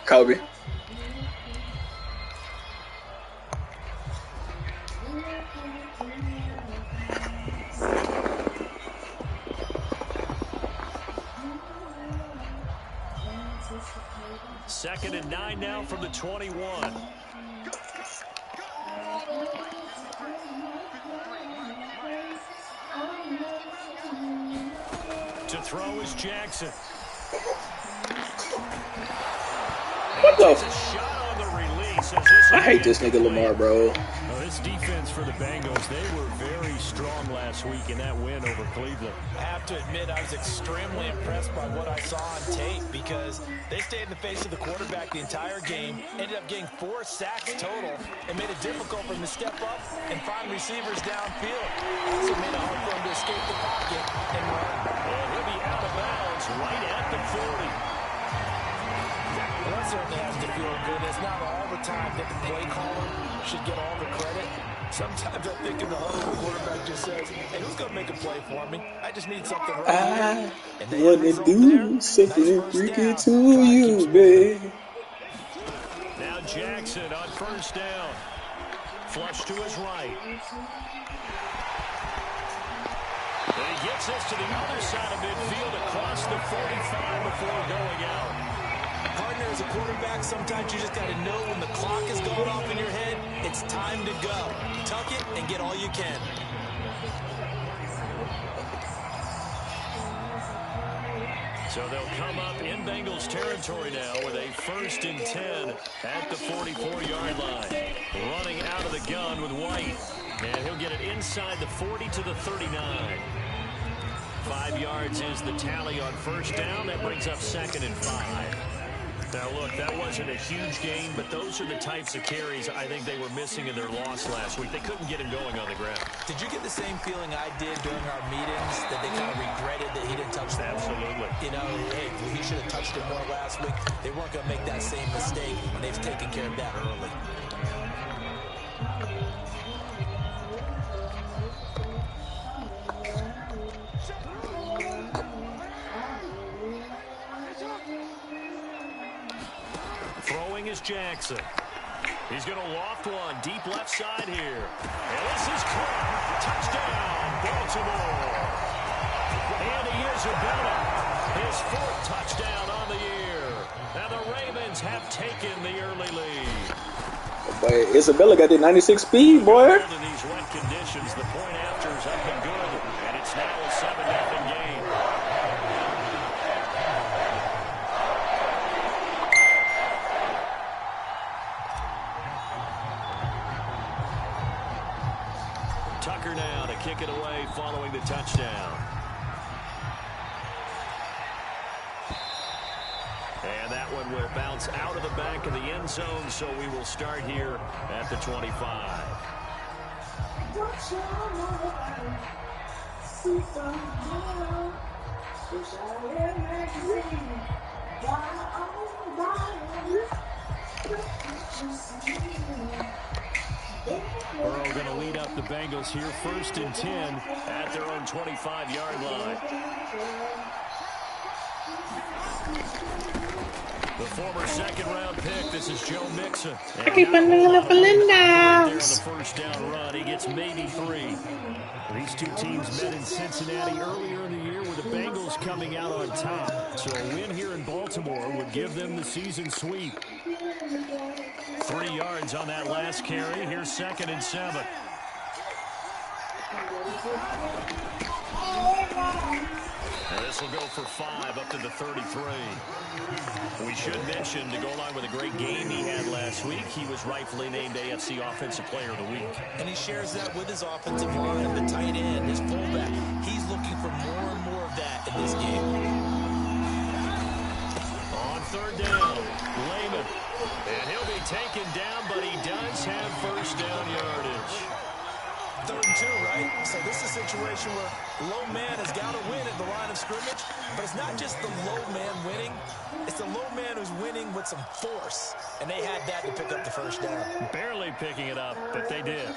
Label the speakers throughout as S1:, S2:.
S1: Kobe.
S2: Second and 9 now from the 21. To throw is Jackson.
S1: What the?
S2: A shot on the release.
S1: I hate this nigga Lamar, bro.
S2: Well, this defense for the Bengals, they were very strong last week in that win over Cleveland.
S3: I have to admit, I was extremely impressed by what I saw on tape because they stayed in the face of the quarterback the entire game, ended up getting 4 sacks total, and made it difficult for him to step up and find receivers downfield. Also made it hard for him to escape the pocket and run.
S2: And he'll be out of bounds right at the 40.
S3: Well, that certainly has to feel good. It's not all the time that the play caller should get all the credit. Sometimes I think in the huddle, the quarterback just says, hey, who's going to make a play for me? I just need something right here.
S1: I want to do something freaky to you, babe.
S2: Now Jackson on first down. Flush to his right. And he gets this to the other side of midfield across the 45 before going out.
S3: Partner, as a quarterback, sometimes you just got to know when the clock is going off in your head, it's time to go. Tuck it and get all you can.
S2: So they'll come up in Bengals territory now with a 1st and 10 at the 44-yard line. Running out of the gun with White. And he'll get it inside the 40 to the 39. 5 yards is the tally on first down. That brings up 2nd and 5. Now, look, that wasn't a huge gain, but those are the types of carries I think they were missing in their loss last week. They couldn't get him going on the ground.
S3: Did you get the same feeling I did during our meetings, that they kind of regretted that he didn't touch the ball?
S2: Absolutely.
S3: You know, hey, he should have touched it more last week. They weren't going to make that same mistake, and they've taken care of that early.
S2: Throwing is Jackson. He's going to loft one deep left side here. And this is caught. Touchdown, Baltimore. And he is Isabella. His 4th touchdown on the year. And the Ravens have taken the early lead.
S1: But Isabella got the 96 speed, boy.
S2: In these wet conditions, the point after's up and good. And it's now a 7-0 game. Tucker now to kick it away following the touchdown. And that one will bounce out of the back of the end zone, so we will start here at the 25. Burrow going to lead up the Bengals here, 1st and 10 at their own 25-yard line. The former 2nd-round pick, this is Joe Mixon.
S1: I keep on doing it for Linda.
S2: There on the first down run, he gets maybe 3. These two teams met in Cincinnati earlier in the year with the Bengals coming out on top. So a win here in Baltimore would give them the season sweep. 3 yards on that last carry. Here's 2nd and 7. And this will go for 5 up to the 33. We should mention, to go along with a great game he had last week, he was rightfully named AFC Offensive Player of the Week.
S3: And he shares that with his offensive line, the tight end, his fullback. He's looking for more and more of that in this game.
S2: On 3rd down, Lehman. And he'll be taken down, but he does have first down yardage.
S3: 3rd and 2, right? So this is a situation where low man has got to win at the line of scrimmage, but it's not just the low man winning. It's the low man who's winning with some force, and they had that to pick up the first down.
S2: Barely picking it up, but they did.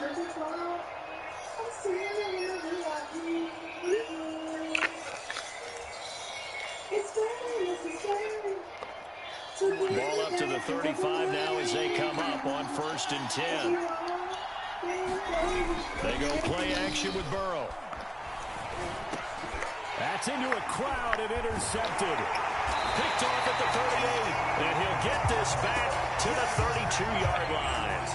S2: Ball up to the 35 now as they come up on 1st and 10. They go play action with Burrow. That's into a crowd and intercepted. Picked off at the 38, and he'll get this back to the 32-yard line.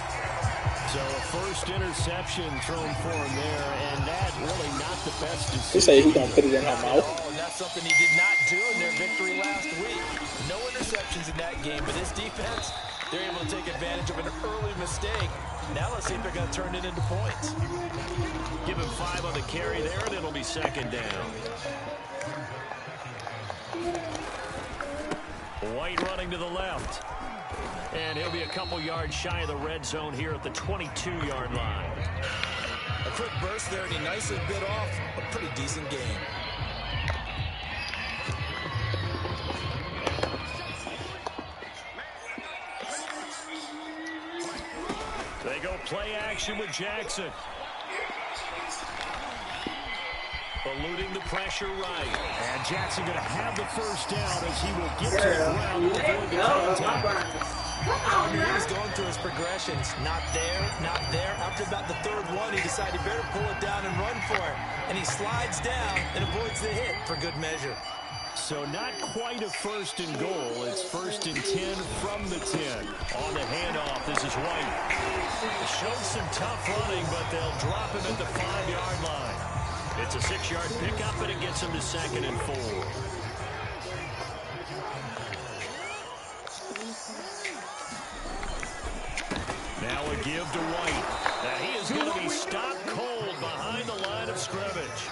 S2: So a first interception thrown for him there, and that really not the best decision.
S1: He say he gonna put it in her mouth.
S3: And that's something he did not do in their victory last week. No interceptions in that game, but his defense, they're able to take advantage of an early mistake. Now let's see if they're going to turn it into points.
S2: Give him 5 on the carry there, and it'll be 2nd down. White running to the left. And he'll be a couple yards shy of the red zone here at the 22-yard line.
S3: A quick burst there, and he nicely bit off a pretty decent game.
S2: They go play action with Jackson. Eluding the pressure right. And Jackson going to have the first down as he will get to the ground to avoid the contact.
S3: He was going through his progressions. Not there, not there. After about the 3rd one, he decided he better pull it down and run for it. And he slides down and avoids the hit for good measure.
S2: So not quite a 1st and goal. It's 1st and 10 from the 10. On the handoff, this is White. Showed some tough running, but they'll drop him at the 5-yard line. It's a 6-yard pickup, and it gets him to 2nd and 4. Now a give to White. Now he is going to be stopped cold behind the line of scrimmage.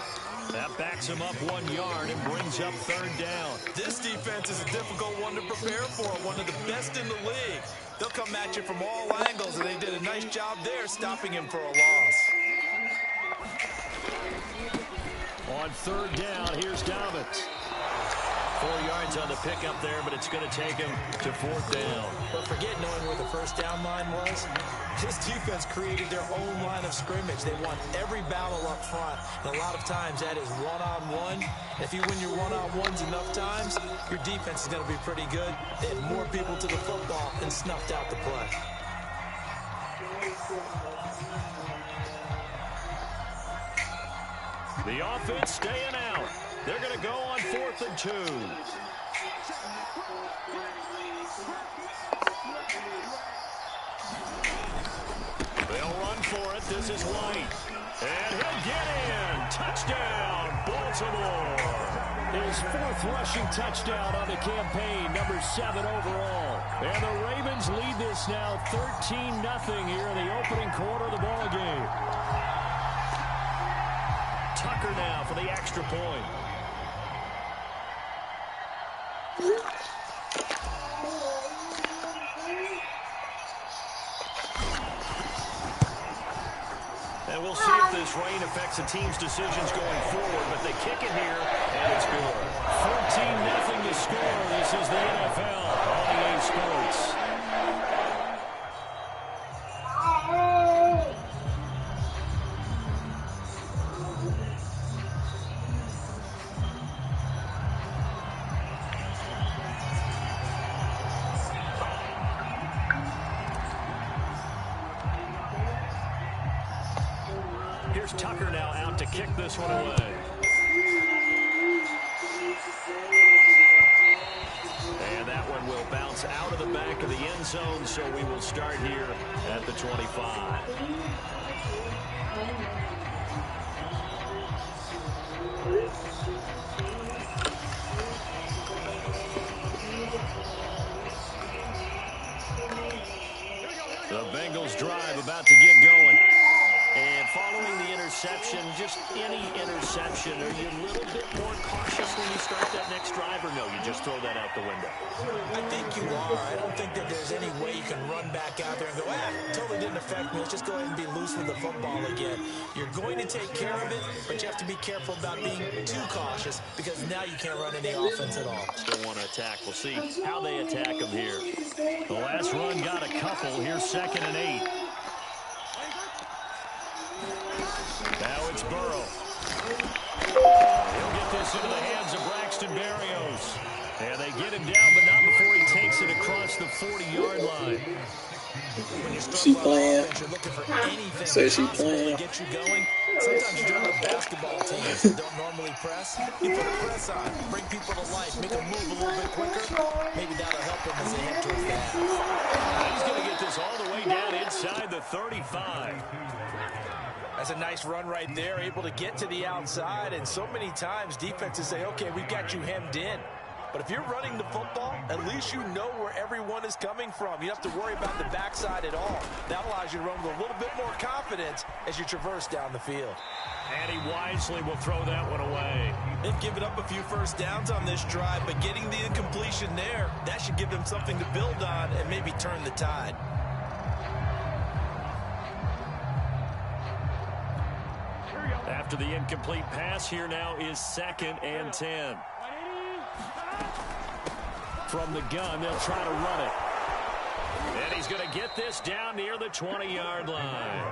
S2: That backs him up 1 yard and brings up 3rd down.
S3: This defense is a difficult one to prepare for, one of the best in the league. They'll come at you from all angles, and they did a nice job there stopping him for a loss.
S2: On 3rd down, here's Dobbins. 4 yards on the pickup there, but it's going to take him to 4th down.
S3: But forget knowing where the 1st down line was. This defense created their own line of scrimmage. They won every battle up front. And a lot of times that is one-on-one. If you win your one-on-ones enough times, your defense is going to be pretty good. They had more people to the football and snuffed out the play.
S2: The offense staying out. They're going to go on 4th and 2. They'll run for it. This is White. And he'll get in. Touchdown, Baltimore. His 4th rushing touchdown on the campaign, number 7 overall. And the Ravens lead this now 13-0 here in the opening quarter of the ball game. Tucker now for the extra point. And we'll see if this rain affects the team's decisions going forward, but they kick it here, and it's good. 14-0 to score. This is the NFL on EA Sports. Here's Tucker now out to kick this one away. And that one will bounce out of the back of the end zone, so we will start here at the 25. The Bengals drive about to get going. And following the interception, just any interception, are you a little bit more cautious when you start that next drive, or no, you just throw that out the window?
S3: I think you are. I don't think that there's any way you can run back out there and go, totally didn't affect me. Let's just go ahead and be loose with the football again. You're going to take care of it, but you have to be careful about being too cautious because now you can't run any offense at all.
S2: Still want to attack. We'll see how they attack them here. The last run got a couple. Here's 2nd and 8. Now it's Burrow. He'll get this into the hands of Braxton Berrios. And they get him down, but not before he takes it across 40-yard line.
S3: When you're
S1: She
S3: struggling on
S1: playing.
S3: offense, you're looking for anything
S1: Say she
S3: possible to
S1: playing.
S3: get you going. Sometimes you're dealing with basketball teams that don't normally press. You put a press on, bring people to life, make them move a little bit quicker. Maybe that'll help them as they head towards the half.
S2: He's going to get this all the way down inside the 35.
S3: That's a nice run right there, able to get to the outside. And so many times defenses say, okay, we've got you hemmed in. But if you're running the football, at least you know where everyone is coming from. You don't have to worry about the backside at all. That allows you to run with a little bit more confidence as you traverse down the field.
S2: And he wisely will throw that one away.
S3: They've given up a few first downs on this drive, but getting the incompletion there, that should give them something to build on and maybe turn the tide.
S2: After the incomplete pass, here now is 2nd and 10. From the gun, they'll try to run it. And he's going to get this down near the 20-yard line.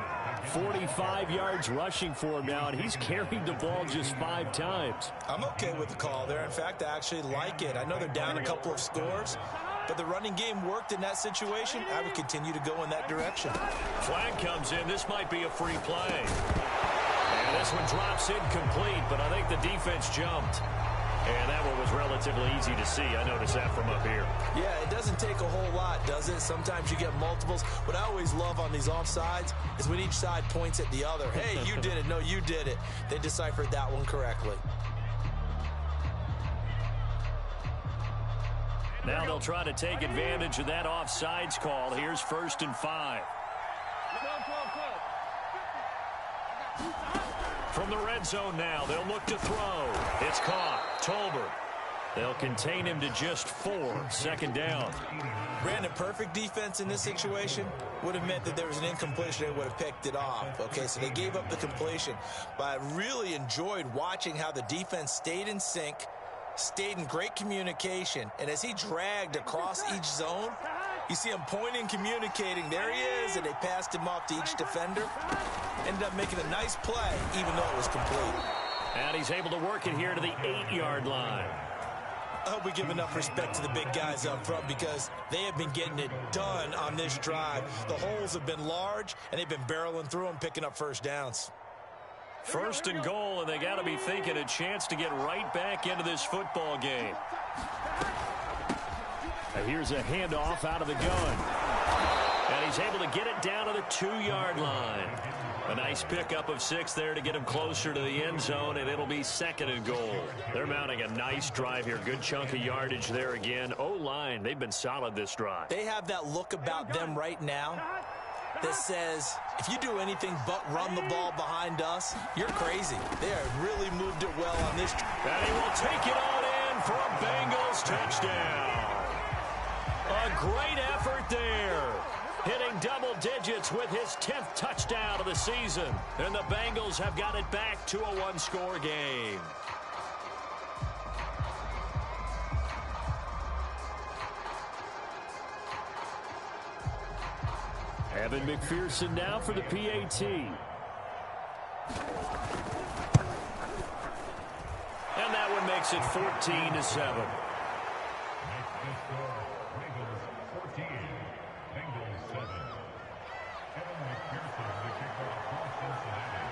S2: 45 yards rushing for him now, and he's carried the ball just 5 times.
S3: I'm okay with the call there. In fact, I actually like it. I know they're down a couple of scores, but the running game worked in that situation. I would continue to go in that direction.
S2: Flag comes in. This might be a free play. And this one drops incomplete, but I think the defense jumped. And that one was relatively easy to see. I noticed that from up here.
S3: Yeah, it doesn't take a whole lot, does it? Sometimes you get multiples. What I always love on these offsides is when each side points at the other. Hey, you did it. No, you did it. They deciphered that one correctly.
S2: Now they'll try to take advantage of that offsides call. Here's 1st and 5. From the red zone now, they'll look to throw. It's caught. Tolbert. They'll contain him to just 4. 2nd down.
S3: Brandon, perfect defense in this situation would have meant that there was an incompletion. They would have picked it off. Okay, so they gave up the completion. But I really enjoyed watching how the defense stayed in sync, stayed in great communication, and as he dragged across each zone, you see him pointing, communicating. There he is, and they passed him off to each defender. Ended up making a nice play, even though it was complete.
S2: And he's able to work it here to the 8-yard line.
S3: I hope we give enough respect to the big guys up front because they have been getting it done on this drive. The holes have been large, and they've been barreling through them, picking up first downs.
S2: 1st and goal, and they got to be thinking a chance to get right back into this football game. And here's a handoff out of the gun. And he's able to get it down to the 2-yard line. A nice pickup of 6 there to get him closer to the end zone, and it'll be 2nd and goal. They're mounting a nice drive here. Good chunk of yardage there again. O-line, they've been solid this drive.
S3: They have that look about them right now that says, if you do anything but run the ball behind us, you're crazy. They have really moved it well on this.
S2: And he will take it on in for a Bengals touchdown. A great effort there. Hitting double digits with his 10th touchdown of the season. And the Bengals have got it back to a 1-score game. Evan McPherson now for the PAT. And that one makes it 14-7.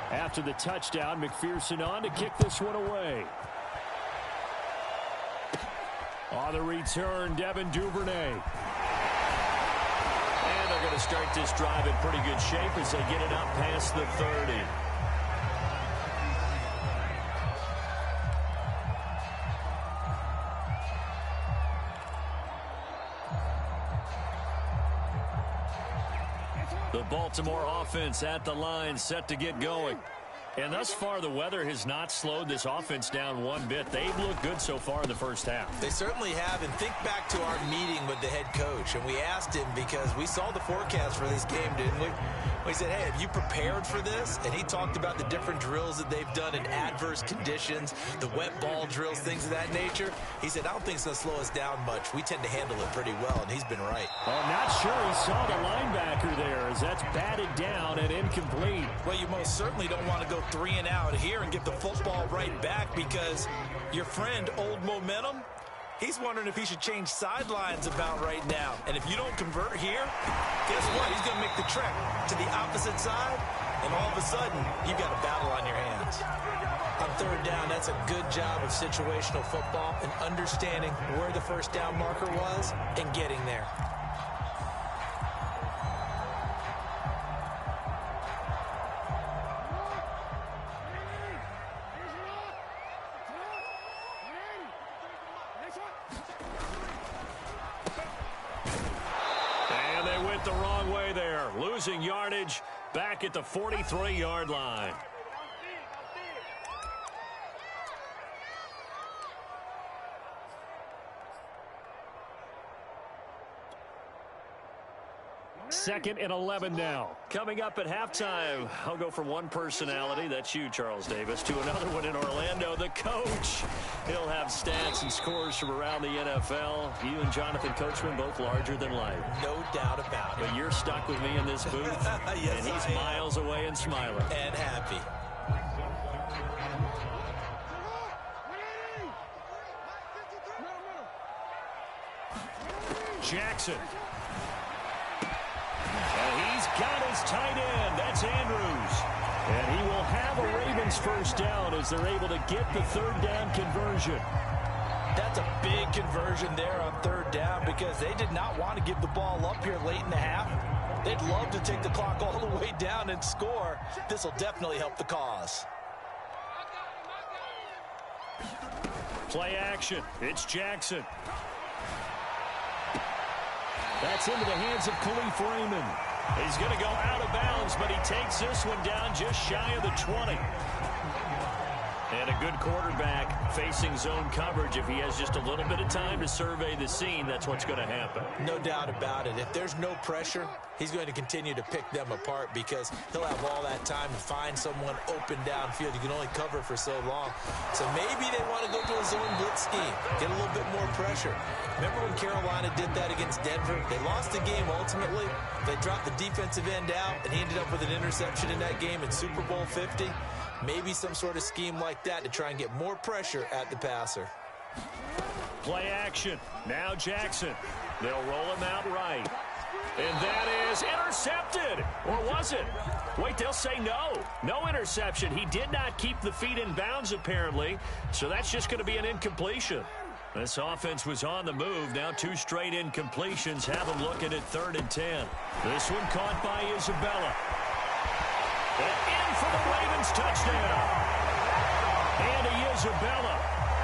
S2: After the touchdown, McPherson on to kick this one away. On the return, Devin Duvernay. And they're going to start this drive in pretty good shape as they get it up past the 30. The Baltimore offense at the line, set to get going. And thus far, the weather has not slowed this offense down one bit. They've looked good so far in the first half.
S3: They certainly have. And think back to our meeting with the head coach. And we asked him because we saw the forecast for this game, didn't we? We said, hey, have you prepared for this? And he talked about the different drills that they've done in adverse conditions, the wet ball drills, things of that nature. He said, I don't think it's going to slow us down much. We tend to handle it pretty well, and he's been right.
S2: Well, I'm not sure he saw the linebacker there as that's batted down and incomplete.
S3: Well, you most certainly don't want to go 3 and out here and get the football right back because your friend, Old Momentum, He's wondering if he should change sidelines about right now. And if you don't convert here, guess what? He's going to make the trek to the opposite side, and all of a sudden, you've got a battle on your hands. On third down, that's a good job of situational football and understanding where the first down marker was and getting there.
S2: And they went the wrong way there, losing yardage back at the 43-yard line. Second and 11 now. Coming up at halftime, I'll go from one personality, that's you, Charles Davis, to another one in Orlando, the coach. He'll have stats and scores from around the NFL. You and Jonathan Coachman both larger than life.
S3: No doubt about it.
S2: But you're stuck with me in this booth,
S3: yes,
S2: and he's miles away and smiling.
S3: And happy.
S2: Jackson. And he's got his tight end. That's Andrews. And he will have a Ravens first down as they're able to get the third down conversion.
S3: That's a big conversion there on third down because they did not want to give the ball up here late in the half. They'd love to take the clock all the way down and score. This will definitely help the cause.
S2: Play action. It's Jackson. That's into the hands of Khalif Raymond. He's going to go out of bounds, but he takes this one down just shy of the 20. And a good quarterback facing zone coverage. If he has just a little bit of time to survey the scene, that's what's going to happen.
S3: No doubt about it. If there's no pressure, he's going to continue to pick them apart because he'll have all that time to find someone open downfield. You can only cover for so long. So maybe they want to go to a zone blitz scheme, get a little bit more pressure. Remember when Carolina did that against Denver? They lost the game ultimately. They dropped the defensive end out, and he ended up with an interception in that game in Super Bowl 50. Maybe some sort of scheme like that to try and get more pressure at the passer.
S2: Play action. Now Jackson. They'll roll him out right. And that is intercepted. Or was it? Wait, they'll say no. No interception. He did not keep the feet in bounds, apparently. So that's just going to be an incompletion. This offense was on the move. Now two straight incompletions have them looking at 3rd and 10. This one caught by Isabella. And in for the Ravens touchdown. Andy Isabella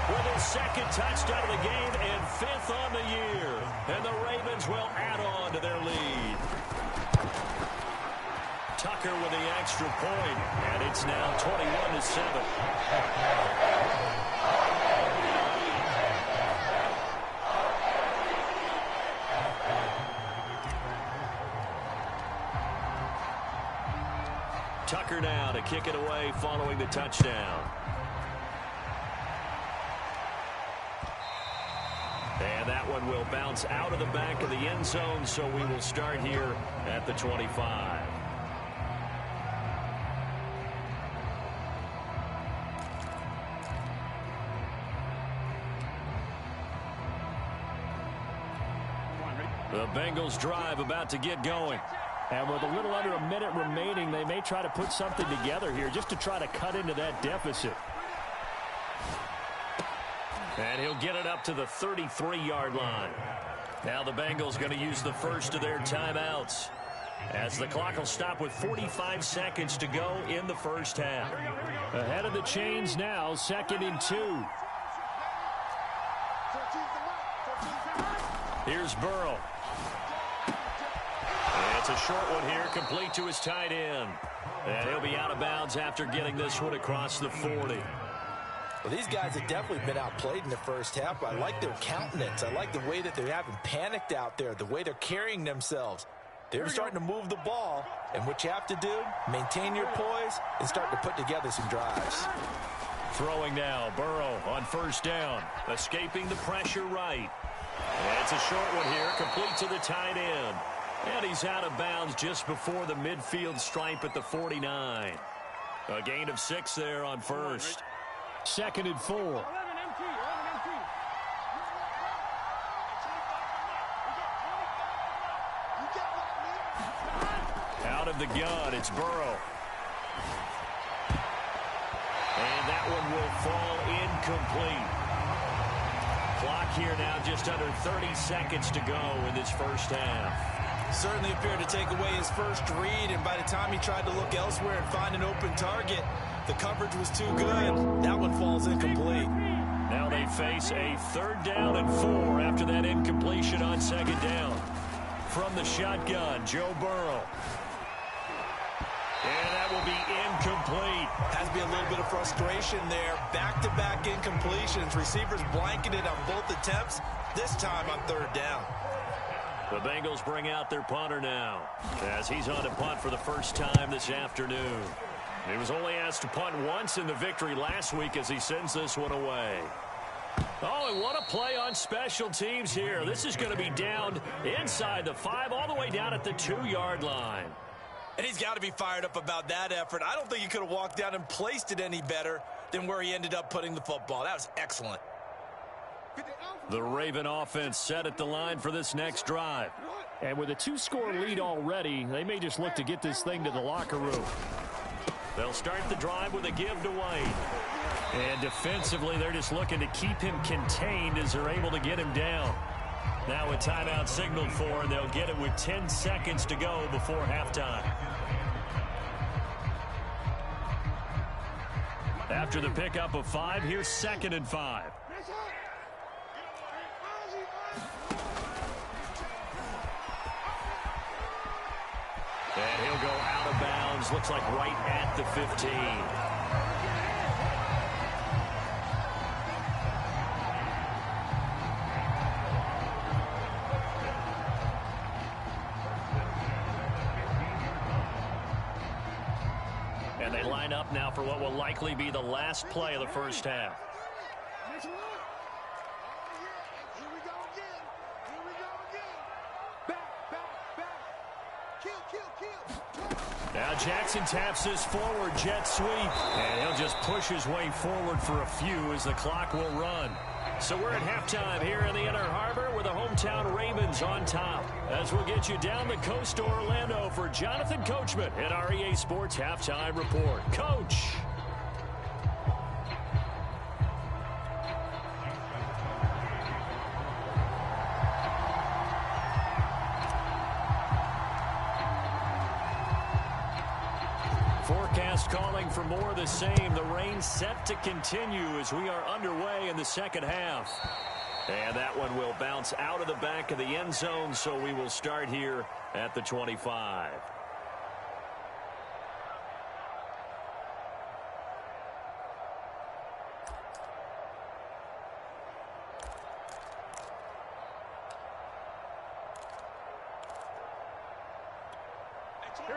S2: with his 2nd touchdown of the game and 5th on the year. And the Ravens will add on to their lead. Tucker with the extra point, and it's now 21-7. Tucker now to kick it away following the touchdown. And that one will bounce out of the back of the end zone, so we will start here at the 25. The Bengals drive about to get going. And with a little under a minute remaining, they may try to put something together here just to try to cut into that deficit. And he'll get it up to the 33-yard line. Now the Bengals going to use the first of their timeouts, as the clock will stop with 45 seconds to go in the first half. Ahead of the chains now, 2nd and 2. Here's Burrow. It's a short one here, complete to his tight end. And he'll be out of bounds after getting this one across the 40.
S3: Well, these guys have definitely been outplayed in the first half. I like their countenance. I like the way that they haven't panicked out there, the way they're carrying themselves. They're starting to move the ball, and what you have to do, maintain your poise and start to put together some drives.
S2: Throwing now, Burrow on 1st down, escaping the pressure right. And it's a short one here, complete to the tight end. And he's out of bounds just before the midfield stripe at the 49. A gain of 6 there on 1st. 2nd and 4. Out of the gun, it's Burrow. And that one will fall incomplete. Clock here now just under 30 seconds to go in this first half.
S3: Certainly appeared to take away his first read, and by the time he tried to look elsewhere and find an open target, the coverage was too good. That one falls incomplete.
S2: Now they face a 3rd down and 4 after that incompletion on 2nd down. From the shotgun, Joe Burrow. And that will be incomplete.
S3: Has to be a little bit of frustration there. Back-to-back incompletions. Receivers blanketed on both attempts, this time on 3rd down.
S2: The Bengals bring out their punter now, as he's on to punt for the first time this afternoon. He was only asked to punt once in the victory last week as he sends this one away. Oh, and what a play on special teams here. This is going to be down inside the 5, all the way down at the 2-yard line.
S3: And he's got to be fired up about that effort. I don't think he could have walked down and placed it any better than where he ended up putting the football. That was excellent.
S2: The Raven offense set at the line for this next drive. And with a 2-score lead already, they may just look to get this thing to the locker room. They'll start the drive with a give to White. And defensively, they're just looking to keep him contained as they're able to get him down. Now a timeout signaled for, and they'll get it with 10 seconds to go before halftime. After the pickup of 5, here's 2nd and 5. And he'll go out of bounds, looks like right at the 15. And they line up now for what will likely be the last play of the first half. Now Jackson taps this forward jet sweep, and he'll just push his way forward for a few as the clock will run. So we're at halftime here in the Inner Harbor with the hometown Ravens on top. As we'll get you down the coast to Orlando for Jonathan Coachman at our EA Sports Halftime Report. Coach. Forecast calling for more of the same. The rain set to continue as we are underway in the second half. And that one will bounce out of the back of the end zone, so we will start here at the 25.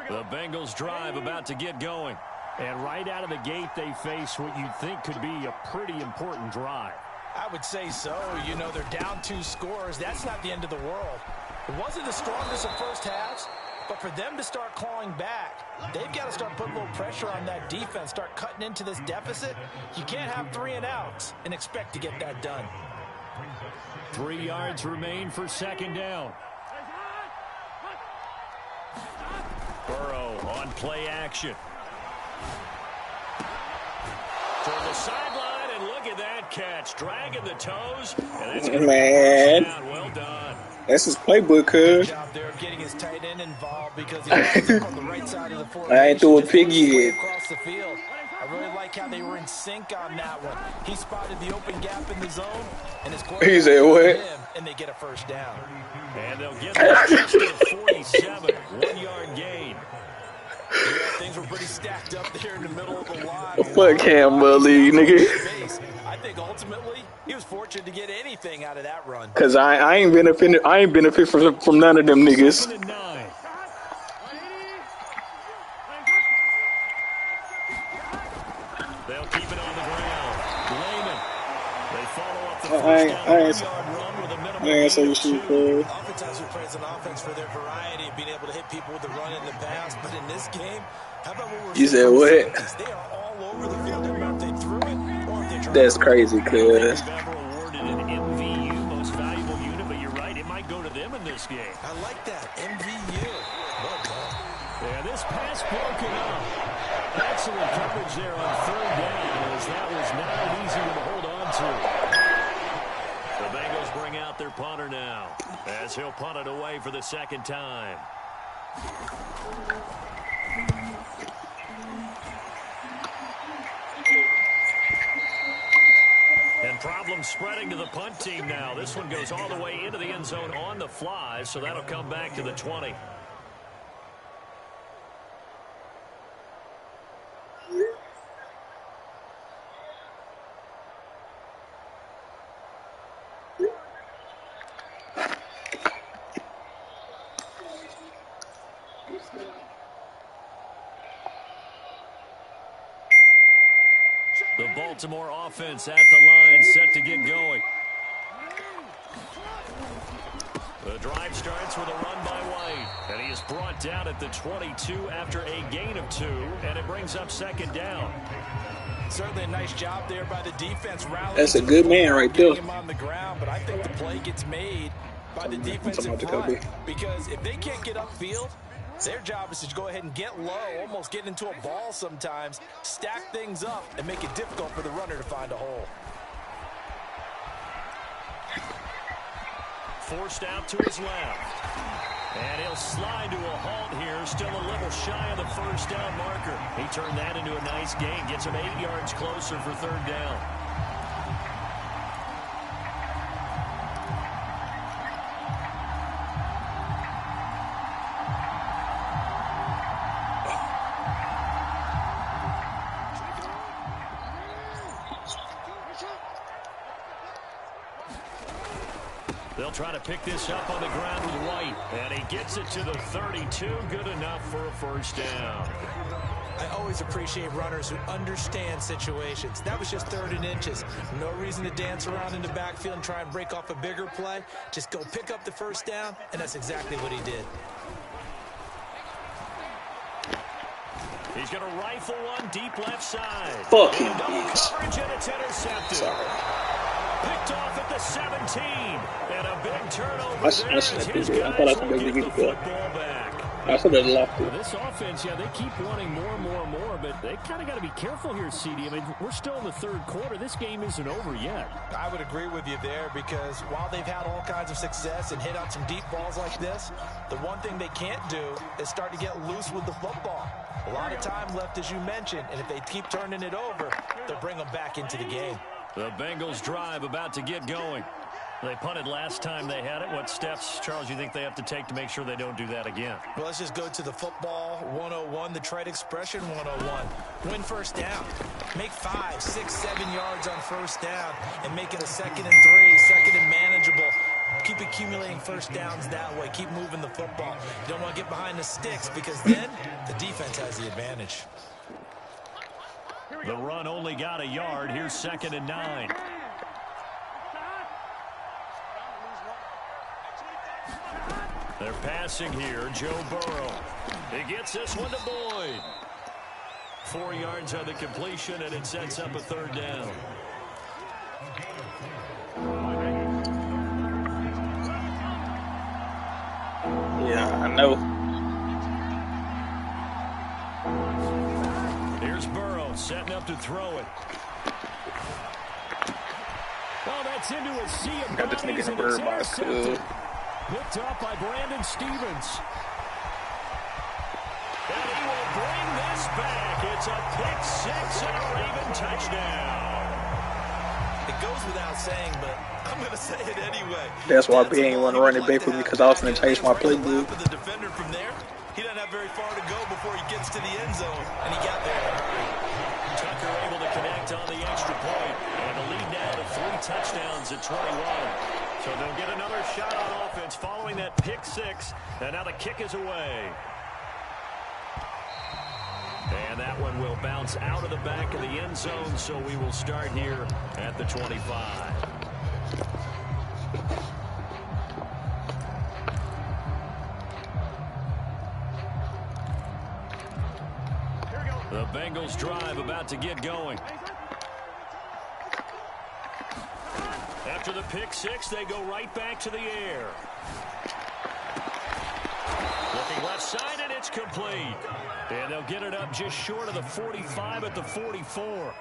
S2: The Bengals drive about to get going. And right out of the gate, they face what you'd think could be a pretty important drive.
S3: I would say so. You know, they're down 2 scores. That's not the end of the world. It wasn't the strongest of first halves, but for them to start clawing back, they've got to start putting a little pressure on that defense, start cutting into this deficit. You can't have 3 and outs and expect to get that done.
S2: 3 yards remain for 2nd down. Burrow on play action. Toward the sideline, and look at that catch. Dragging the toes. And it's
S1: man.
S2: Well done.
S1: That's his playbook, cuz.
S3: Good job there of getting his tight end involved because he lines up on the right side of the formation.
S1: I ain't threw a pig yet.
S3: Across the field. I really like how they were in sync on that one. He spotted the open gap in the zone, and his quarterback
S1: He said what?
S3: him, and they get a first down.
S2: And they'll get that just to the 47, 1-yard gain.
S3: Yeah, things were pretty stacked up there in the middle of the line.
S1: Fuck him, Bully, nigga.
S3: I think ultimately he was fortunate to get anything out of that run.
S1: Cause I ain't benefit from none of them niggas.
S2: 2nd and 9. They'll keep it on the ground. Layman. They follow up the first down 1-yard run with a minimum
S1: I ain't say you
S2: of 2.
S1: shoot, cuz.
S3: Oftentimes we praise an offense for their variety of being able to hit people with the run and the pass, but in this game, how about what we're
S1: You said what?
S3: They are all over the field. No matter if they threw it or if they tried.
S1: That's crazy, cuz.
S2: They've ever awarded an MVU, most valuable unit, but you're right, it might go to them in this game.
S3: I like that. MVU. Well done.
S2: And this pass broken up. Excellent coverage there on third down, as that was not an easy one to hold on to. The Bengals bring out their punter now, as he'll punt it away for the second time. And problems spreading to the punt team now. This one goes all the way into the end zone on the fly, so that'll come back to the 20. The Baltimore offense at the line, set to get going. The drive starts with a run by White, and he is brought down at the 22 after a gain of 2, and it brings up second down.
S3: Certainly a nice job there by the defense.
S1: That's a good man right there.
S3: Him on the ground, but I think the play gets made by the defensive front, because if they can't get upfield, their job is to go ahead and get low, almost get into a ball sometimes, stack things up, and make it difficult for the runner to find a hole.
S2: Forced out to his left. And he'll slide to a halt here, still a little shy of the first down marker. He turned that into a nice gain, gets him 8 yards closer for third down. They'll try to pick this up on the ground with White. And he gets it to the 32. Good enough for a first down.
S3: I always appreciate runners who understand situations. That was just 3rd and inches. No reason to dance around in the backfield and try and break off a bigger play. Just go pick up the first down, and that's exactly what he did.
S2: He's going to rifle one deep left side.
S1: Fuck him.
S2: Double coverage, and it's intercepted.
S1: Sorry.
S2: Picked off at the 17. And a big turnover
S1: I
S2: there as his
S1: I thought I
S2: guys
S1: could
S2: will
S1: maybe
S2: get the
S1: get the
S2: football back.
S1: I should have locked it.
S2: This offense, yeah, they keep wanting more and more and more, but they kind of got to be careful here, CD. I mean, we're still in the third quarter. This game isn't over yet.
S3: I would agree with you there, because while they've had all kinds of success and hit out some deep balls like this, the one thing they can't do is start to get loose with the football. A lot of time left, as you mentioned, and if they keep turning it over, they'll bring them back into the game.
S2: The Bengals drive about to get going. They punted last time they had it. What steps, Charles, you think they have to take to make sure they don't do that again?
S3: Well, let's just go to the football 101, the trade expression 101. Win first down. Make 5, 6, 7 yards on first down and make it a 2nd and 3, 2nd and manageable. Keep accumulating first downs that way. Keep moving the football. You don't want to get behind the sticks, because then the defense has the advantage.
S2: The run only got a yard. Here's 2nd and 9. They're passing here. Joe Burrow. He gets this one to Boyd. 4 yards on the completion, and it sets up a 3rd down.
S1: Yeah, I know.
S2: Here's Burrow setting up to throw it. Oh, that's into a sea of
S1: Got this
S2: bodies,
S1: nigga
S2: and
S1: bird
S2: it's
S1: box.
S2: intercepted. Picked up by Brandon Stevens. And he will bring this back. It's a pick 6 and a Raven touchdown.
S3: It goes without saying, but I'm going to say it anyway.
S1: That's why B ain't want to run it back with me, because I was going to change my play book.
S3: The defender from there, he doesn't have very far to go before he gets to the end zone, and he got there.
S2: Tucker able to connect on the extra point, and the lead now to 3 touchdowns at 21. So they'll get another shot on offense following that pick 6, and now the kick is away. And that one will bounce out of the back of the end zone, so we will start here at the 25. The Bengals drive about to get going. After the pick 6, they go right back to the air. Looking left side, and it's complete. And they'll get it up just short of the 45 at the 44.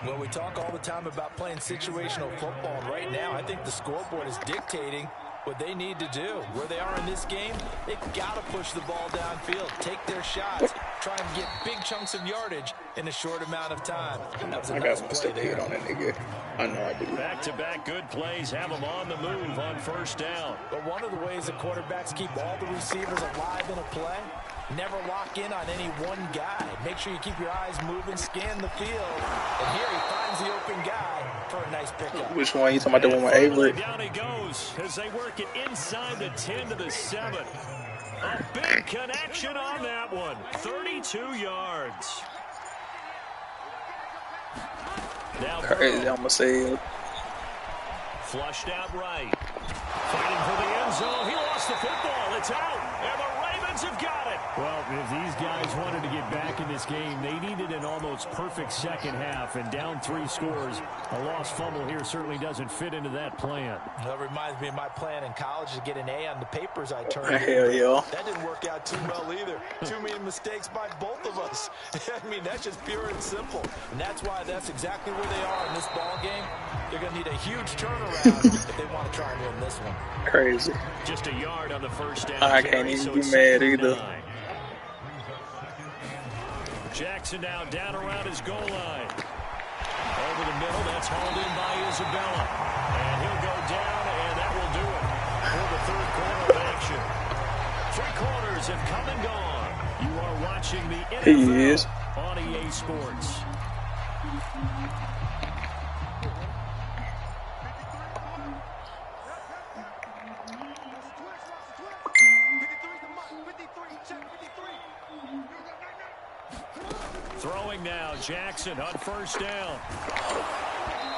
S3: Well, we talk all the time about playing situational football. Right now, I think the scoreboard is dictating what they need to do. Where they are in this game, they've got to push the ball downfield, take their shots, try and get big chunks of yardage in a short amount of time. That was a nice play there.
S1: On that nigga. I know I do.
S2: Back-to-back good plays have them on the move on first down.
S3: But one of the ways that quarterbacks keep all the receivers alive in a play, never lock in on any one guy. Make sure you keep your eyes moving, scan the field. And here he finds the open guy for a nice pickup.
S1: Which one? You talking about the one with Avery?
S2: Down he goes as they work it inside the 10 to the 7. A big connection on that one. 32 yards. Now
S1: Crazy, I'm gonna say.
S2: Flushed out right. Fighting for the end zone. He lost the football. It's out. And the Ravens have got it.
S4: Well, if these guys wanted to get back in this game, they needed an almost perfect second half. And down 3 scores, a lost fumble here certainly doesn't fit into that plan.
S3: That reminds me of my plan in college to get an A on the papers I turned in.
S1: Hell yeah.
S3: That didn't work out too well either. Too many mistakes by both of us. I mean, that's just pure and simple. And that's why that's exactly where they are in this ball game. They're going to need a huge turnaround if they want to try and win this one.
S1: Crazy.
S2: Just a yard on the first down.
S1: I can't even be mad either.
S2: Jackson now down around his goal line. Over the middle, that's hauled in by Isabella. And he'll go down, and that will do it for the third quarter of action. 3 quarters have come and gone. You are watching the NFL on EA Sports. Throwing now, Jackson on first down.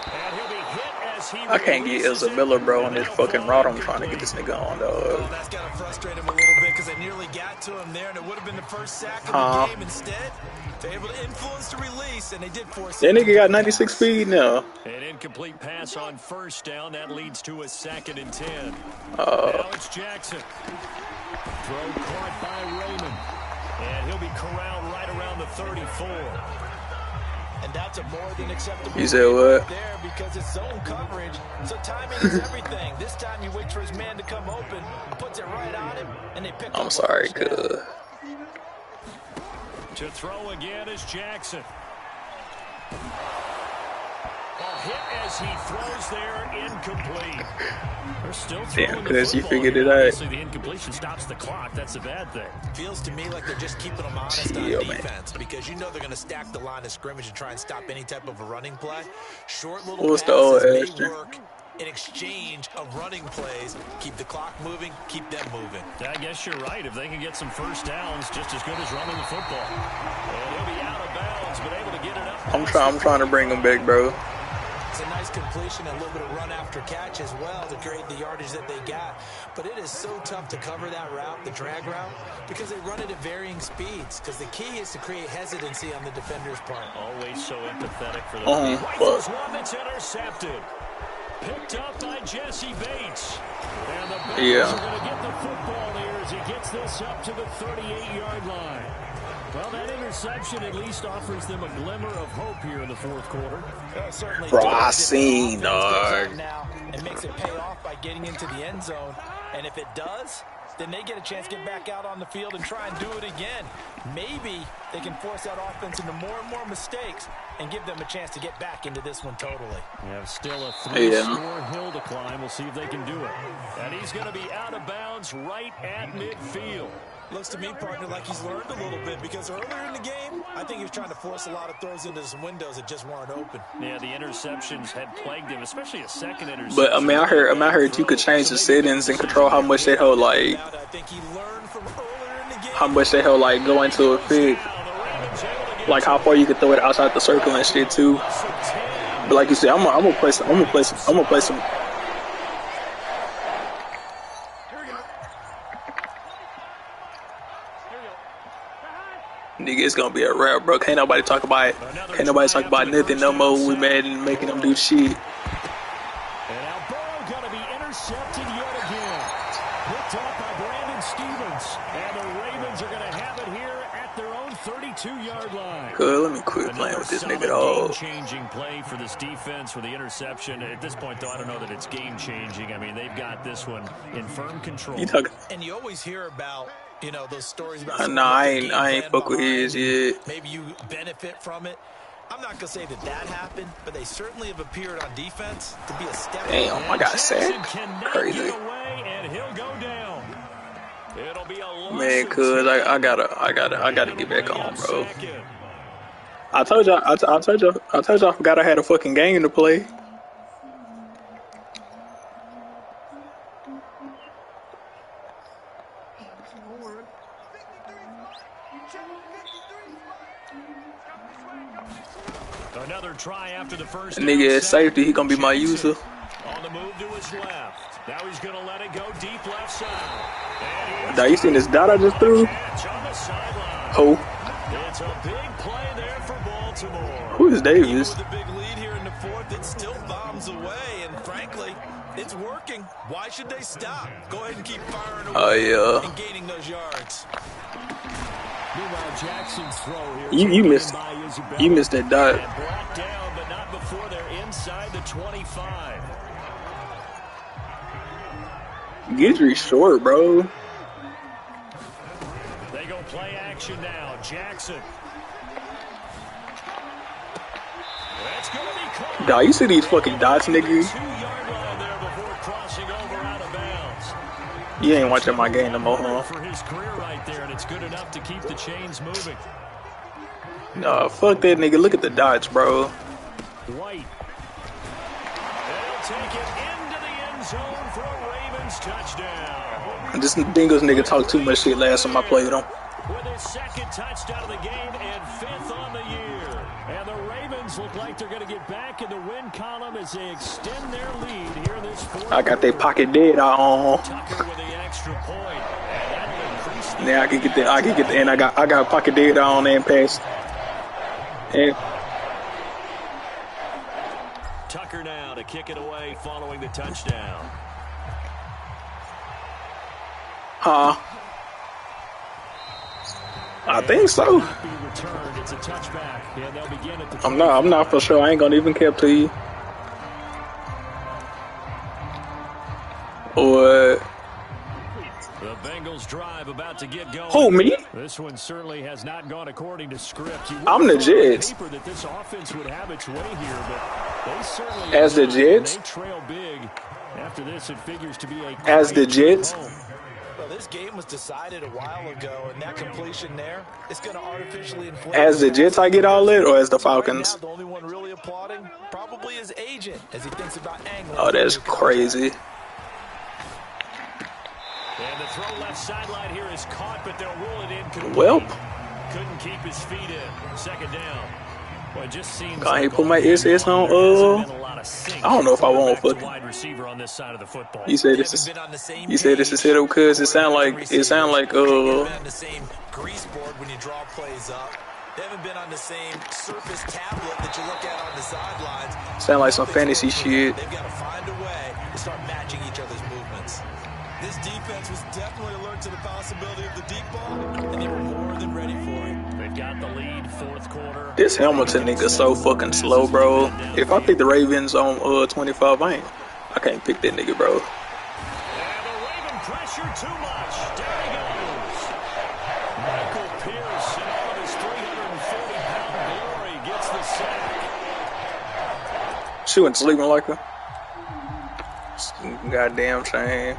S2: And he'll be hit as he
S1: I can't get Isabella, bro, on this fucking route I'm trying to get this nigga on, dog.
S3: Oh, that's got to frustrate him a little bit because I nearly got to him there, and it would have been the first sack of the game. Instead, they're able to influence the release, and they did force
S1: that nigga got 96 speed now.
S2: An incomplete pass on first down. That leads to a 2nd and 10. Now it's Jackson. Throw caught by Raymond. And he'll be corralled right around the 34.
S3: And that's a more than acceptable.
S1: You said what?
S3: There because it's zone coverage, so timing is everything. This time you wait for his man to come open, puts it right on him, and they pick up.
S1: I'm sorry, cuz.
S2: To throw again is Jackson. A hit as he throws there, incomplete. They're still throwing
S1: Damn,
S2: the
S1: cuz you
S2: football.
S1: figured it out.
S2: Obviously, the incompletion stops the clock. That's a bad thing.
S3: Feels to me like they're just keeping them honest on defense because you know they're going to stack the line of scrimmage and try and stop any type of a running play. Short little passes may work in exchange of running plays. Keep the clock moving, keep them moving.
S2: I guess you're right. If they can get some first downs, just as good as running the football. And he'll be out of bounds, but able to get it up.
S1: I'm trying to bring him back, bro.
S3: It's a nice completion and a little bit of run after catch as well to create the yardage that they got. But it is so tough to cover that route, the drag route, because they run it at varying speeds. Because the key is to create hesitancy on the defender's part.
S2: Always so empathetic for them. Rifles one that's intercepted. Picked up by Jesse Bates. And the Bengals are going to get the football here as he gets this up to the 38-yard line. Well, that interception at least offers them a glimmer of hope here in the fourth quarter.
S3: Certainly.
S1: Bro, I seen, dog.
S3: Now and makes it pay off by getting into the end zone. And if it does, then they get a chance to get back out on the field and try and do it again. Maybe they can force that offense into more and more mistakes and give them a chance to get back into this one totally.
S2: Yeah, still a 3-score hill to climb. We'll see if they can do it. And he's going to be out of bounds right at midfield.
S3: Looks to me, partner, like he's learned a little bit because earlier in the game, I think he was trying to force a lot of throws into some windows that just weren't open.
S2: Yeah, the interceptions had plagued him, especially a second interception.
S1: But I mean, I heard you could change the settings and control how much they hold, like how much they hold, like go into effect, like how far you could throw it outside the circle and shit too. But like you said, I'm gonna play some. Nigga, it's gonna be a wrap, bro. Can't nobody talk about nothing no more. We Madden making them do shit.
S2: And Alberto gonna be intercepted yet again. Picked up by
S4: by Brandon Stevens. And the Ravens are going to have it here at their own 32-yard line.
S1: Good, let me quit playing with this nigga, dog.
S2: Game-changing play for this defense with the interception. At this point, though, I don't know that it's game-changing. I mean, they've got this one in firm control.
S3: And you always hear about, you know, those stories about.
S1: Nah, I ain't fuck with his yet.
S3: Maybe you benefit from it. I'm not gonna say that happened, but they certainly have appeared on defense to be a step.
S1: Damn, I got sacked. Crazy.
S2: And he'll go down. It'll be a
S1: man, cuz I gotta get back on, bro. I told y'all I forgot I had a fucking game to play.
S2: Another try after the first.
S1: Nigga at safety, he gonna be my user.
S2: On the move to his left. Now he's gonna let it go deep left side.
S1: Now you seen this dot I just threw? Ho.
S2: It's a big play there for Baltimore.
S1: Who is Davis?
S3: With a big lead here in the fourth, it still bombs away, and frankly, it's working. Why should they stop? Go ahead and keep firing away and gaining those yards.
S4: Meanwhile, Jackson's throw here.
S1: You missed that dot.
S2: Brought down, but not before they're inside the 25.
S1: Gidry short, bro.
S2: They go play action now. Jackson. That's going to be caught.
S1: Dog, you see these fucking dots, nigga?
S2: 2-yard line there before crossing over out of bounds.
S1: You ain't watching my game no more, huh?
S2: For his career right there, and it's good enough to keep the chains moving.
S1: Nah, fuck that nigga. Look at the dots, bro.
S2: White. They'll take it into the end zone for a Ravens touchdown.
S1: This Bengals nigga talked too much shit last time I played him.
S2: With his second touchdown of the game and 5th on the year. And the Ravens look like they're going to get back in the win column as they extend their lead here in this fourth.
S1: I got that pocket dead on.
S2: Tucker with the extra point. And
S1: yeah, I can get the and I got pocket dead on and pass. And
S2: Tucker now to kick it away following the touchdown.
S1: Huh? I think so.
S2: It's a touchback. Yeah, they'll begin at the
S1: I'm not for sure. I ain't gonna even cap to you. Or
S2: the Bengals drive about to get going.
S1: who, me?
S2: This one certainly has not gone according to script.
S1: I'm the Jets.
S2: That this offense would have its way here, but they certainly
S1: as the Jets.
S2: They trail big. After this, it figures to be a
S1: as the Jets.
S3: Well, this game was decided a while ago, and that completion there is going to artificially inflate.
S1: As the Jets, I get all it, or as the Falcons?
S3: Right now, the only one really applauding probably his agent as he thinks about angling.
S1: Oh, that's crazy.
S2: And the throw left sideline here is caught, but they'll roll it in. Couldn't keep his feet in. Second down. Well, it just seems
S1: I ain't put my SS on. I don't know if I want to put
S2: wide receiver on this side of the football.
S1: You said this is set up because it sound like
S3: on the same grease board when you draw plays up. They haven't been on the same surface tablet that you look at on the sidelines.
S1: Sound like some fantasy shit.
S3: They've got to find a way to start matching each other's movements. This defense was definitely alert to the possibility of the deep ball, and they were more than ready for it.
S2: They've got the lead, fourth quarter.
S1: This Hamilton nigga so fucking slow, bro. If I pick the Ravens on 25, I can't pick that nigga, bro.
S2: And the Raven pressure too much. There he goes. Michael Pierce in all of his 340-pound glory gets the sack.
S1: She went sleeping like her. Goddamn shame.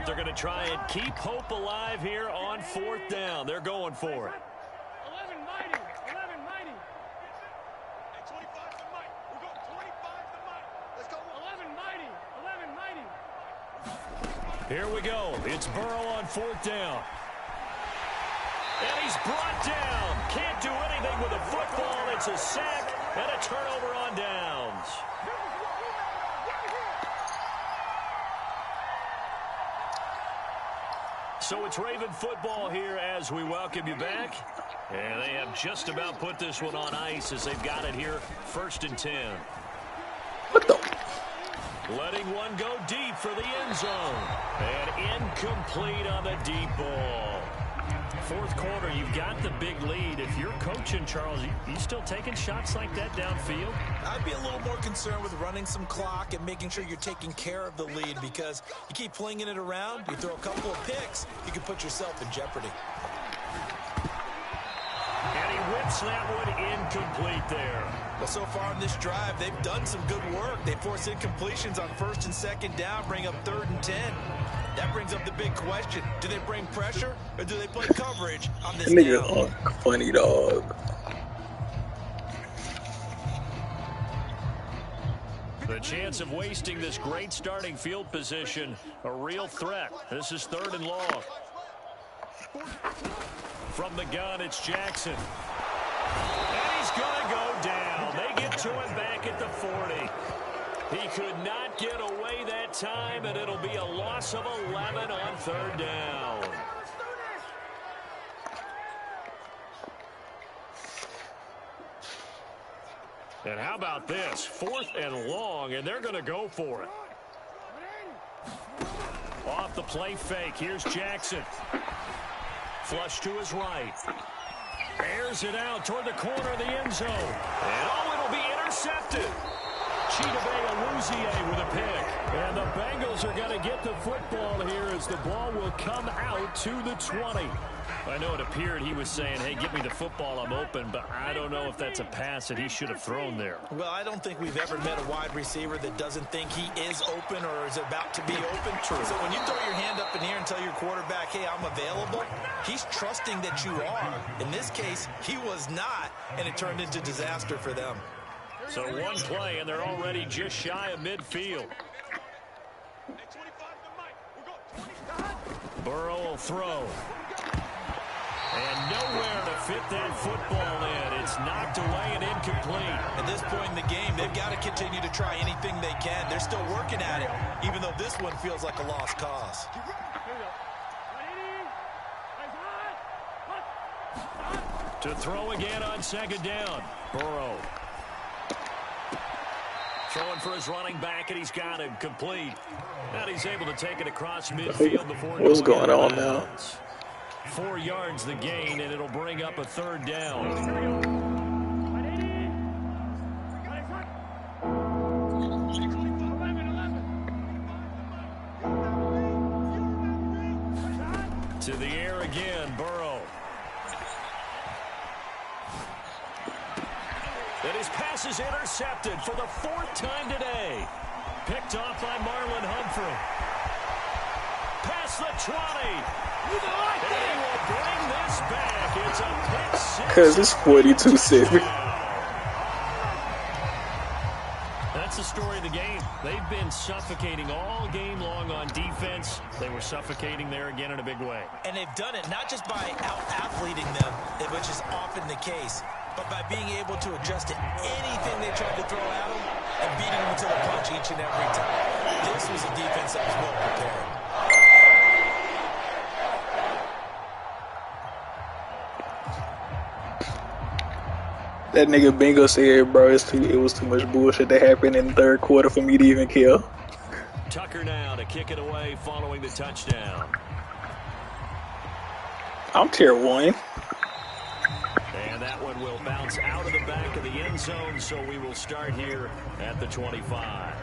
S2: They're going to try and keep hope alive here on fourth down. They're going for it.
S5: 11 mighty. 11 mighty. Hey, 25 to Mike. We're going 25 to Mike. Let's go. 11 mighty. 11 mighty.
S2: Here we go. It's Burrow on fourth down. And he's brought down. Can't do anything with a football. It's a sack and a turnover on downs. So it's Raven football here as we welcome you back. And they have just about put this one on ice as they've got it here, 1st and 10.
S1: What the?
S2: Letting one go deep for the end zone. And incomplete on the deep ball. Fourth quarter, you've got the big lead. If you're coaching, Charles, you still taking shots like that downfield?
S3: I'd be a little more concerned with running some clock and making sure you're taking care of the lead, because you keep flinging it around, you throw a couple of picks, you can put yourself in jeopardy.
S2: And he whips that one incomplete there.
S3: Well, so far in this drive, they've done some good work. They force incompletions on 1st and 2nd down, bring up 3rd and 10. That brings up the big question. Do they bring pressure, or do they play coverage on this
S1: nigga funny, dog.
S2: The chance of wasting this great starting field position, a real threat. This is 3rd and long. From the gun, it's Jackson. And he's going to go down. They get to him back at the 40. He could not get away that time, and it'll be a loss of 11 on 3rd down. And how about this? 4th and long, and they're going to go for it. Off the play fake, here's Jackson. Flush to his right. Airs it out toward the corner of the end zone. And it'll be intercepted. ElMuleooo with a pick. And the Bengals are going to get the football here as the ball will come out to the 20. I know it appeared he was saying, hey, give me the football, I'm open, but I don't know if that's a pass that he should have thrown there.
S3: Well, I don't think we've ever met a wide receiver that doesn't think he is open or is about to be open. True. So when you throw your hand up in here and tell your quarterback, hey, I'm available, he's trusting that you are. In this case, he was not, and it turned into disaster for them.
S2: So one play, and they're already just shy of midfield. Burrow will throw. And nowhere to fit that football in. It's knocked away and incomplete.
S3: At this point in the game, they've got to continue to try anything they can. They're still working at it, even though this one feels like a lost cause.
S2: To throw again on 2nd down. Burrow. Throwing for his running back, and he's got him complete. And he's able to take it across midfield before.
S1: What's going on now?
S2: 4 yards the gain, and it'll bring up a 3rd down. To the air again, Burrow. And his pass is intercepted for the 4th time today. Picked off by Marlon Humphrey. Past the 20. And he will bring this back. It's a pick six.
S1: Because it's 42-6.
S2: That's the story of the game. They've been suffocating all game long on defense. They were suffocating there again in a big way.
S3: And they've done it not just by out-athleting them, which is often the case, but by being able to adjust to anything they tried to throw at them and beating them to the punch each and every time. This was a defense that was well prepared.
S1: That nigga Bingo said, bro, it was too much bullshit that happened in the 3rd quarter for me to even care.
S2: Tucker now to kick it away following the touchdown.
S1: I'm tier 1.
S2: And that one will bounce out of the back of the end zone, so we will start here at the 25.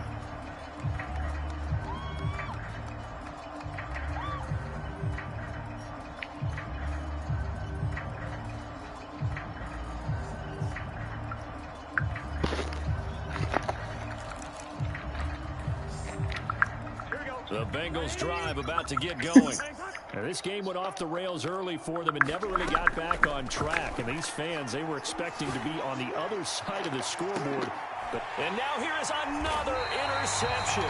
S2: The Bengals drive about to get going. Now, this game went off the rails early for them and never really got back on track. And these fans, they were expecting to be on the other side of the scoreboard. And now here is another interception.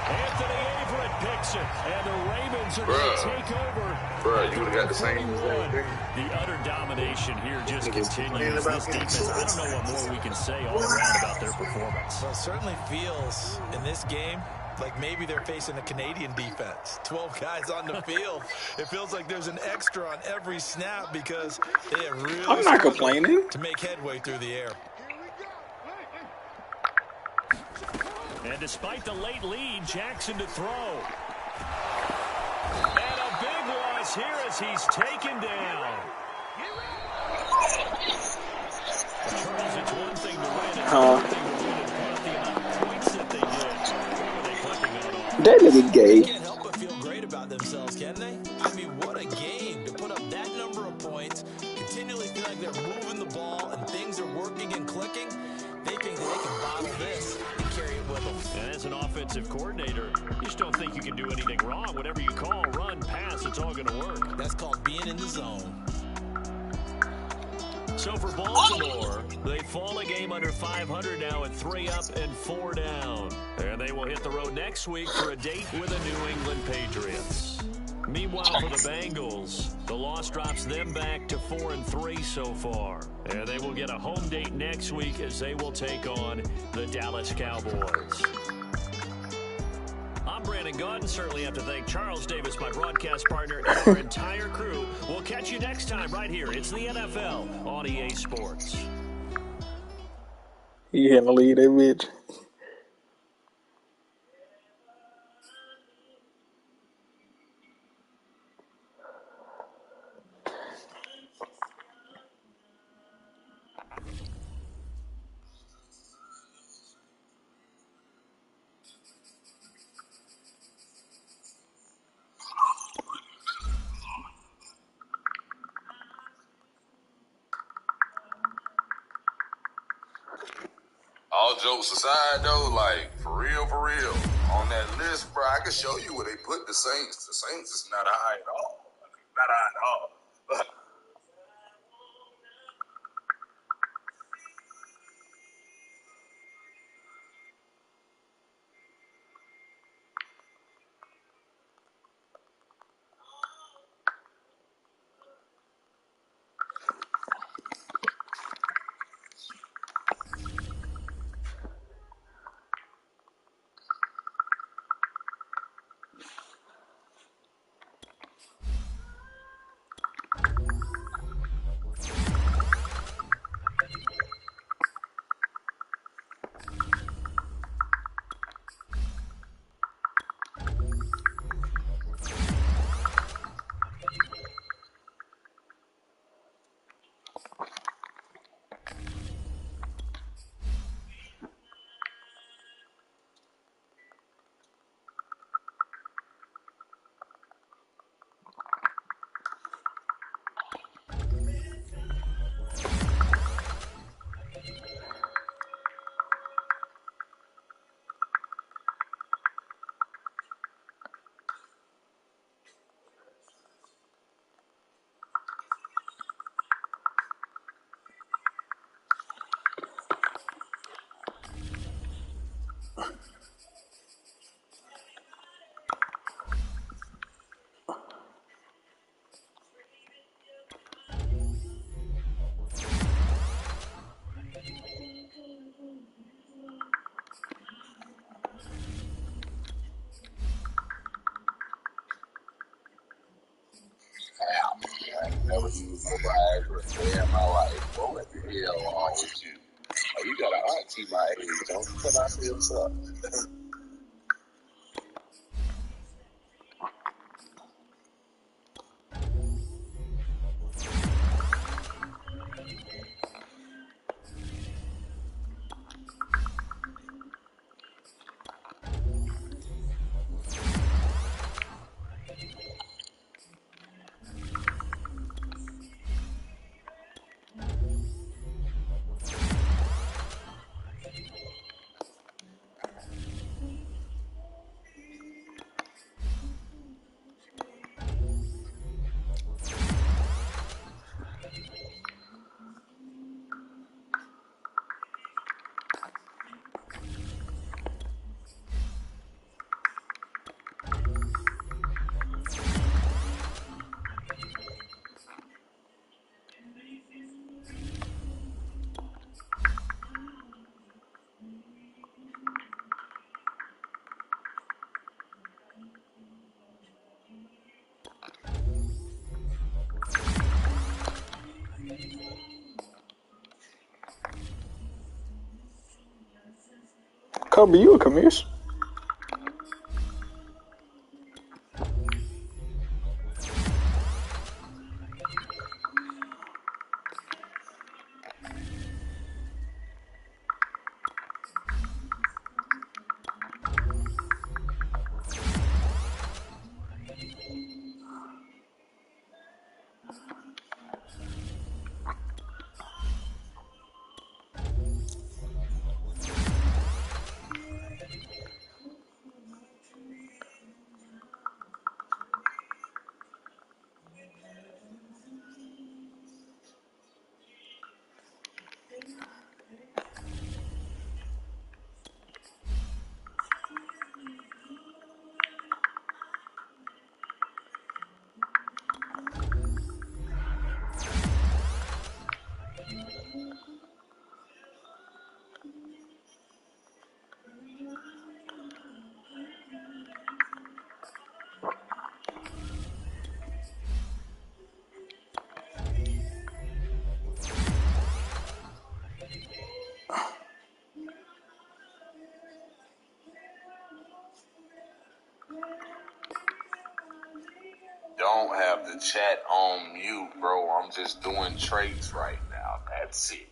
S2: Anthony Averett picks it. And the Ravens are going to take over.
S6: Bro, you would have got the same thing.
S2: The utter domination here just continues. This defense, I don't know what more we can say all around about their performance.
S3: Well, it certainly feels in this game like maybe they're facing a Canadian defense. 12 guys on the field. It feels like there's an extra on every snap because they have really
S1: I'm not complaining
S3: to make headway through the air.
S2: And despite the late lead, Jackson to throw. And a big loss here as he's taken down. Charles, it's one thing to win. It's another thing to win and put up the amount of points that they did. What were they clicking on?
S1: That nigga gay.
S3: They can't help but feel great about themselves, can they? I mean, what a game to put up that number of points, continually feel like they're moving the ball and things are working and clicking. They think that they can bottle this and carry it with them.
S2: And as an offensive coordinator, you just don't think you can do anything wrong. Whatever you call, run, pass, it's all going to work.
S3: That's called being in the zone.
S2: So for Baltimore, they fall a game under 500 now at 3 up and 4 down. And they will hit the road next week for a date with the New England Patriots. Meanwhile, for the Bengals, the loss drops them back to 4-3 so far. And they will get a home date next week as they will take on the Dallas Cowboys. I'm Brandon Gaudin. Certainly have to thank Charles Davis, my broadcast partner, and our entire crew. We'll catch you next time right here. It's the NFL on EA Sports.
S1: He had to leave that bitch.
S6: All jokes aside, though, like, for real, on that list, bro, I can show you where they put the Saints. The Saints is not high at all. Not high at all. I ain't never used no Viagra a day in my life. Boy, what the hell wrong with you? Oh, you got an auntie my age. Don't you put our bills up.
S1: cover you, Kamish.
S6: Don't have the chat on mute, bro. I'm just doing trades right now. That's it.